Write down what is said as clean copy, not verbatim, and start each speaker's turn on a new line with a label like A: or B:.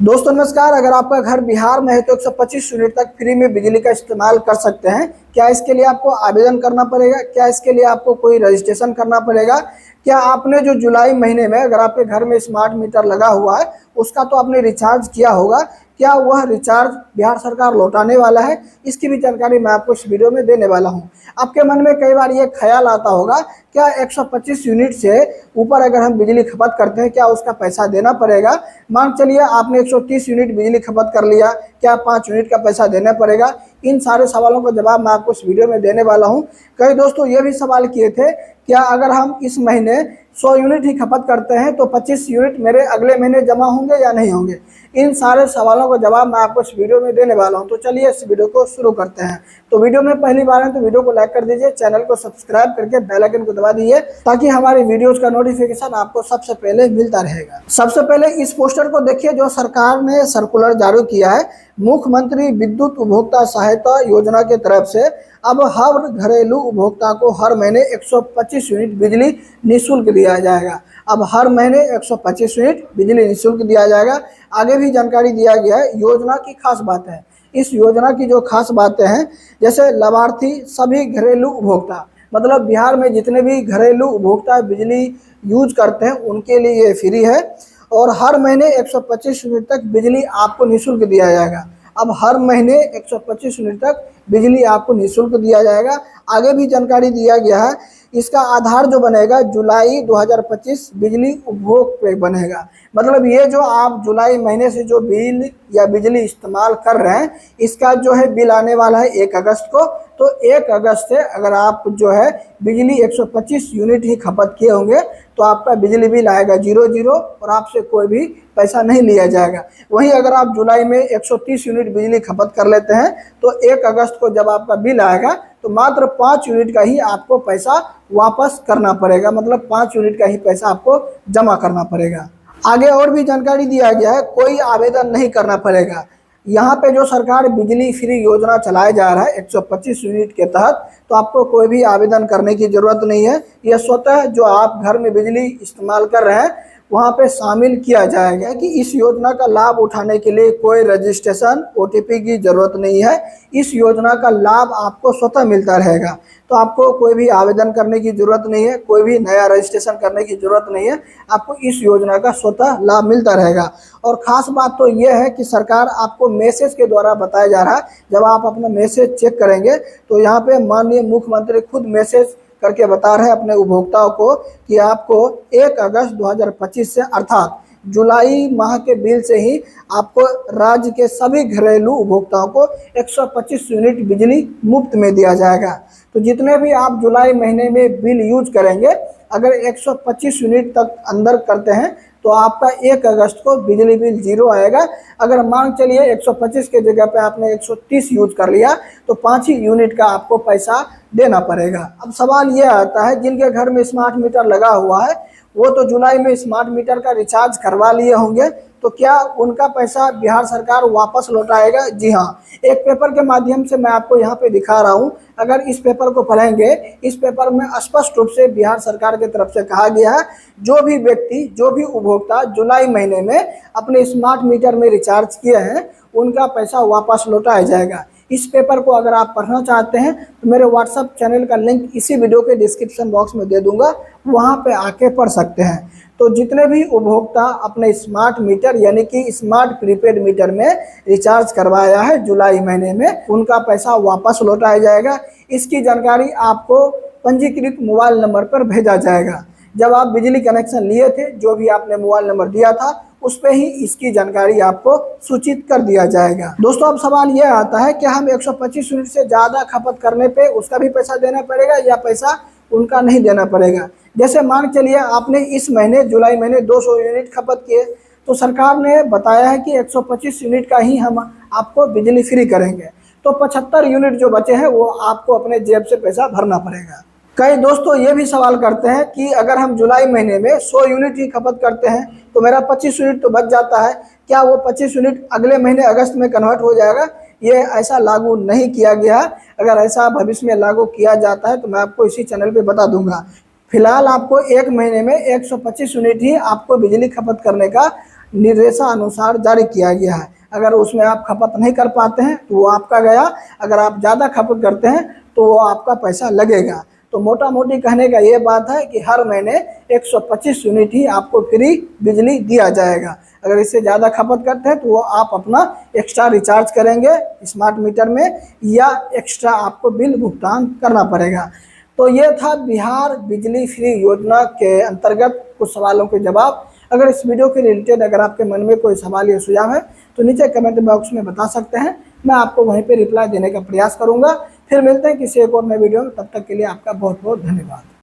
A: दोस्तों नमस्कार। अगर आपका घर बिहार में है तो 125 यूनिट तक फ्री में बिजली का इस्तेमाल कर सकते हैं। क्या इसके लिए आपको आवेदन करना पड़ेगा? क्या इसके लिए आपको कोई रजिस्ट्रेशन करना पड़ेगा? क्या आपने जो जुलाई महीने में अगर आपके घर में स्मार्ट मीटर लगा हुआ है उसका तो आपने रिचार्ज किया होगा, क्या वह रिचार्ज बिहार सरकार लौटाने वाला है? इसकी भी जानकारी मैं आपको इस वीडियो में देने वाला हूं। आपके मन में कई बार ये ख्याल आता होगा, क्या 125 यूनिट से ऊपर अगर हम बिजली खपत करते हैं क्या उसका पैसा देना पड़ेगा? मान चलिए आपने 130 यूनिट बिजली खपत कर लिया, क्या 5 यूनिट का पैसा देना पड़ेगा? इन सारे सवालों का जवाब मैं आपको इस वीडियो में देने वाला हूं। कई दोस्तों ये भी सवाल किए थे, क्या अगर हम इस महीने 100 यूनिट ही खपत करते हैं तो 25 यूनिट मेरे अगले महीने जमा होंगे या नहीं होंगे? इन सारे सवालों का जवाब मैं आपको इस वीडियो में देने वाला हूं। तो चलिए इस वीडियो को शुरू करते हैं। तो वीडियो में पहली बार है तो वीडियो को लाइक कर दीजिए, चैनल को सब्सक्राइब करके बेल आइकन को दबा दीजिए ताकि हमारी वीडियोस का नोटिफिकेशन आपको सबसे पहले मिलता रहेगा। सबसे पहले इस पोस्टर को देखिए जो सरकार ने सर्कुलर जारी किया है। मुख्यमंत्री विद्युत उपभोक्ता सहायता योजना के तरफ से अब हर घरेलू उपभोक्ता को हर महीने 125 यूनिट बिजली निःशुल्क दिया जाएगा। अब हर महीने 125 यूनिट बिजली निःशुल्क दिया जाएगा। आगे भी जानकारी दिया गया है। योजना की खास बात है, इस योजना की जो खास बातें हैं, जैसे लाभार्थी सभी घरेलू उपभोक्ता, मतलब बिहार में जितने भी घरेलू उपभोक्ता बिजली यूज करते हैं उनके लिए ये फ्री है और हर महीने 125 यूनिट तक बिजली आपको निःशुल्क दिया जाएगा। अब हर महीने 125 यूनिट तक बिजली आपको निःशुल्क दिया जाएगा। आगे भी जानकारी दिया गया है, इसका आधार जो बनेगा जुलाई 2025 बिजली उपभोग पे बनेगा। मतलब ये जो आप जुलाई महीने से जो बिल या बिजली इस्तेमाल कर रहे हैं इसका जो है बिल आने वाला है 1 अगस्त को। तो 1 अगस्त से अगर आप जो है बिजली 125 यूनिट ही खपत किए होंगे तो आपका बिजली बिल आएगा 00 और आपसे कोई भी पैसा नहीं लिया जाएगा। वहीं अगर आप जुलाई में 130 यूनिट बिजली खपत कर लेते हैं तो 1 अगस्त को जब आपका बिल आएगा तो मात्र 5 यूनिट का ही आपको पैसा वापस करना पड़ेगा, मतलब 5 यूनिट का ही पैसा आपको जमा करना पड़ेगा। आगे और भी जानकारी दिया गया है, कोई आवेदन नहीं करना पड़ेगा। यहाँ पे जो सरकार बिजली फ्री योजना चलाया जा रहा है 125 यूनिट के तहत, तो आपको कोई भी आवेदन करने की ज़रूरत नहीं है। यह स्वतः जो आप घर में बिजली इस्तेमाल कर रहे हैं वहाँ पे शामिल किया जाएगा कि इस योजना का लाभ उठाने के लिए कोई रजिस्ट्रेशन OTP की ज़रूरत नहीं है। इस योजना का लाभ आपको स्वतः मिलता रहेगा, तो आपको कोई भी आवेदन करने की ज़रूरत नहीं है, कोई भी नया रजिस्ट्रेशन करने की ज़रूरत नहीं है। आपको इस योजना का स्वतः लाभ मिलता रहेगा। और ख़ास बात तो ये है कि सरकार आपको मैसेज के द्वारा बताया जा रहा है। जब आप अपना मैसेज चेक करेंगे तो यहाँ पे माननीय मुख्यमंत्री खुद मैसेज करके बता रहे हैं अपने उपभोक्ताओं को कि आपको 1 अगस्त 2025 से अर्थात जुलाई माह के बिल से ही आपको राज्य के सभी घरेलू उपभोक्ताओं को 125 यूनिट बिजली मुफ्त में दिया जाएगा। तो जितने भी आप जुलाई महीने में बिल यूज करेंगे, अगर 125 यूनिट तक अंदर करते हैं तो आपका 1 अगस्त को बिजली बिल 0 आएगा। अगर मान चलिए 125 के जगह पे आपने 130 यूज कर लिया तो 5 ही यूनिट का आपको पैसा देना पड़ेगा। अब सवाल ये आता है, जिनके घर में स्मार्ट मीटर लगा हुआ है वो तो जुलाई में स्मार्ट मीटर का रिचार्ज करवा लिए होंगे, तो क्या उनका पैसा बिहार सरकार वापस लौटाएगा? जी हाँ, एक पेपर के माध्यम से मैं आपको यहाँ पे दिखा रहा हूँ। अगर इस पेपर को पढ़ेंगे, इस पेपर में स्पष्ट रूप से बिहार सरकार की तरफ से कहा गया है जो भी व्यक्ति, जो भी उपभोक्ता जुलाई महीने में अपने स्मार्ट मीटर में रिचार्ज किए हैं उनका पैसा वापस लौटाया जाएगा। इस पेपर को अगर आप पढ़ना चाहते हैं तो मेरे व्हाट्सएप चैनल का लिंक इसी वीडियो के डिस्क्रिप्शन बॉक्स में दे दूंगा, वहां पे आके पढ़ सकते हैं। तो जितने भी उपभोक्ता अपने स्मार्ट मीटर यानी कि स्मार्ट प्रीपेड मीटर में रिचार्ज करवाया है जुलाई महीने में, उनका पैसा वापस लौटाया जाएगा। इसकी जानकारी आपको पंजीकृत मोबाइल नंबर पर भेजा जाएगा। जब आप बिजली कनेक्शन लिए थे, जो भी आपने मोबाइल नंबर दिया था उस पे ही इसकी जानकारी आपको सूचित कर दिया जाएगा। दोस्तों अब सवाल यह आता है कि हम 125 यूनिट से ज़्यादा खपत करने पे उसका भी पैसा देना पड़ेगा या पैसा उनका नहीं देना पड़ेगा? जैसे मान चलिए आपने इस महीने जुलाई महीने 200 यूनिट खपत किए तो सरकार ने बताया है कि 125 यूनिट का ही हम आपको बिजली फ्री करेंगे, तो 75 यूनिट जो बचे हैं वो आपको अपने जेब से पैसा भरना पड़ेगा। कई दोस्तों ये भी सवाल करते हैं कि अगर हम जुलाई महीने में 100 यूनिट ही खपत करते हैं तो मेरा 25 यूनिट तो बच जाता है, क्या वो 25 यूनिट अगले महीने अगस्त में कन्वर्ट हो जाएगा? ये ऐसा लागू नहीं किया गया। अगर ऐसा भविष्य में लागू किया जाता है तो मैं आपको इसी चैनल पे बता दूंगा। फिलहाल आपको 1 महीने में 125 यूनिट ही आपको बिजली खपत करने का निर्देशानुसार जारी किया गया है। अगर उसमें आप खपत नहीं कर पाते हैं तो वो आपका गया, अगर आप ज़्यादा खपत करते हैं तो वो आपका पैसा लगेगा। तो मोटा मोटी कहने का ये बात है कि हर महीने 125 यूनिट ही आपको फ्री बिजली दिया जाएगा। अगर इससे ज़्यादा खपत करते हैं तो वो आप अपना एक्स्ट्रा रिचार्ज करेंगे स्मार्ट मीटर में, या एक्स्ट्रा आपको बिल भुगतान करना पड़ेगा। तो ये था बिहार बिजली फ्री योजना के अंतर्गत कुछ सवालों के जवाब। अगर इस वीडियो के रिलेटेड अगर आपके मन में कोई सवाल या सुझाव है तो नीचे कमेंट बॉक्स में बता सकते हैं, मैं आपको वहीं पे रिप्लाई देने का प्रयास करूंगा। फिर मिलते हैं किसी एक और नए वीडियो में, तब तक के लिए आपका बहुत बहुत धन्यवाद।